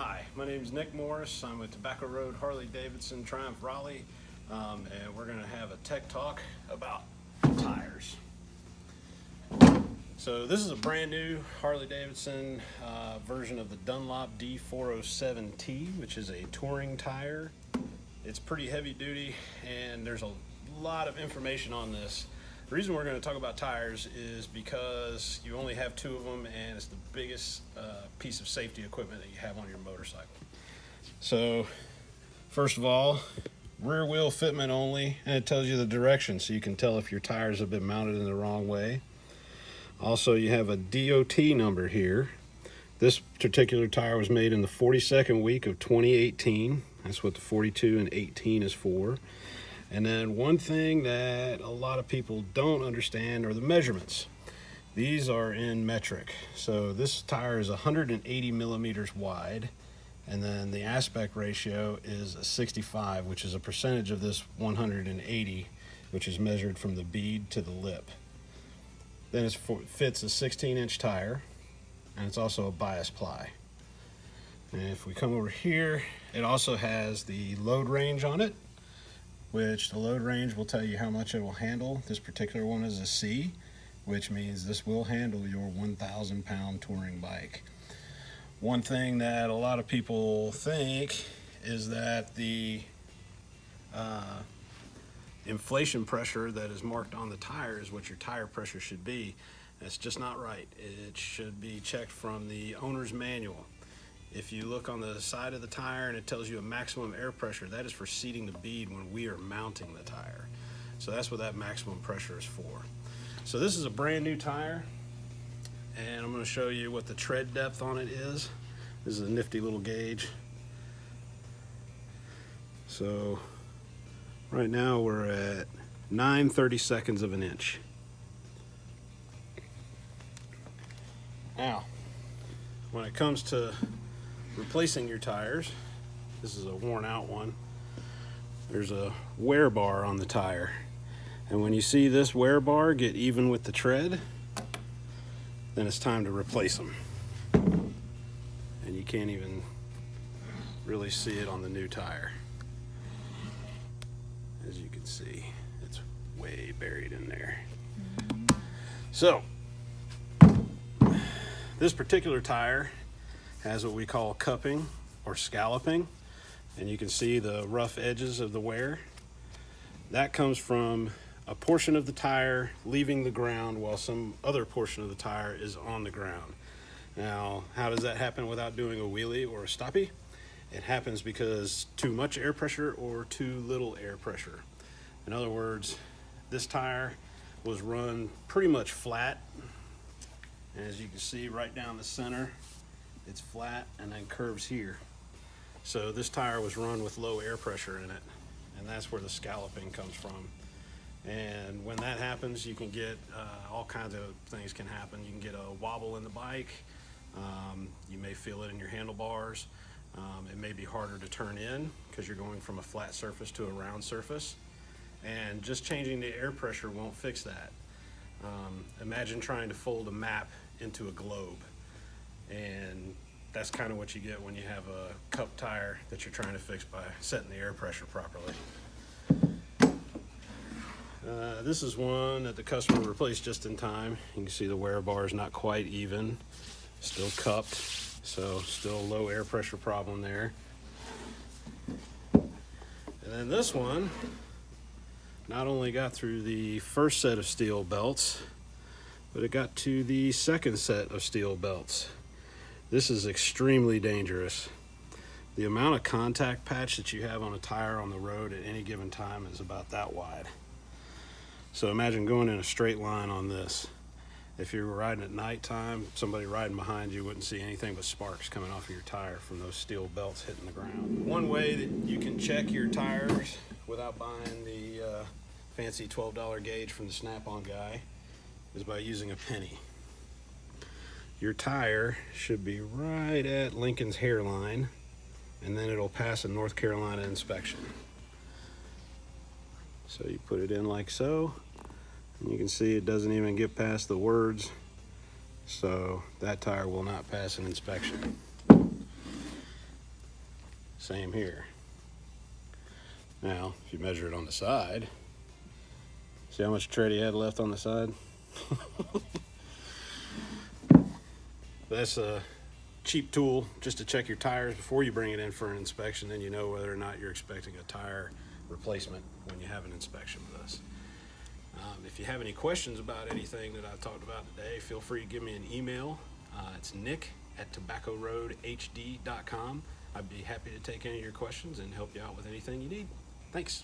Hi, my name is Nick Morris. I'm with Tobacco Road Harley-Davidson Triumph Raleigh, and we're going to have a tech talk about tires. So this is a brand new Harley-Davidson version of the Dunlop D407T, which is a touring tire. It's pretty heavy duty, and there's a lot of information on this. The reason we're going to talk about tires is because you only have two of them, and it's the biggest piece of safety equipment that you have on your motorcycle. So first of all, rear wheel fitment only, and it tells you the direction so you can tell if your tires have been mounted in the wrong way. Also, you have a DOT number here. This particular tire was made in the 42nd week of 2018. That's what the 42 and 18 is for. And then one thing that a lot of people don't understand are the measurements. These are in metric. So this tire is 180 millimeters wide, and then the aspect ratio is a 65, which is a percentage of this 180, which is measured from the bead to the lip. Then it fits a 16-inch tire, and it's also a bias ply. And if we come over here, it also has the load range on it, which the load range will tell you how much it will handle. This particular one is a C, which means this will handle your 1,000 pound touring bike. One thing that a lot of people think is that the inflation pressure that is marked on the tire is what your tire pressure should be. That's just not right. It should be checked from the owner's manual. If you look on the side of the tire and it tells you a maximum air pressure, that is for seating the bead when we are mounting the tire. So that's what that maximum pressure is for. So this is a brand new tire, and I'm going to show you what the tread depth on it is. This is a nifty little gauge. So right now we're at 9/32 of an inch. Now, when it comes to replacing your tires, this is a worn out one. There's a wear bar on the tire, and when you see this wear bar get even with the tread, then it's time to replace them. And you can't even really see it on the new tire. As you can see, it's way buried in there. So this particular tire has what we call cupping or scalloping, and you can see the rough edges of the wear. That comes from a portion of the tire leaving the ground while some other portion of the tire is on the ground. Now, how does that happen without doing a wheelie or a stoppie? It happens because too much air pressure or too little air pressure. In other words, this tire was run pretty much flat. And as you can see right down the center, it's flat and then curves here. So this tire was run with low air pressure in it, and that's where the scalloping comes from. And when that happens, you can get all kinds of things can happen. You can get a wobble in the bike. You may feel it in your handlebars. It may be harder to turn in because you're going from a flat surface to a round surface. And just changing the air pressure won't fix that. Imagine trying to fold a map into a globe. And that's kind of what you get when you have a cup tire that you're trying to fix by setting the air pressure properly. This is one that the customer replaced just in time. You can see the wear bar is not quite even, still cupped, so still low air pressure problem there. And then this one not only got through the first set of steel belts, but it got to the second set of steel belts. This is extremely dangerous. The amount of contact patch that you have on a tire on the road at any given time is about that wide. So imagine going in a straight line on this. If you were riding at nighttime, somebody riding behind you wouldn't see anything but sparks coming off of your tire from those steel belts hitting the ground. One way that you can check your tires without buying the fancy $12 gauge from the Snap-on guy is by using a penny. Your tire should be right at Lincoln's hairline, and then it'll pass a North Carolina inspection. So you put it in like so, and you can see it doesn't even get past the words, so that tire will not pass an inspection. Same here. Now, if you measure it on the side, see how much tread he had left on the side? That's a cheap tool just to check your tires before you bring it in for an inspection. Then you know whether or not you're expecting a tire replacement when you have an inspection with us. If you have any questions about anything that I've talked about today, feel free to give me an email. It's nick@tobaccoroadhd.com. I'd be happy to take any of your questions and help you out with anything you need. Thanks.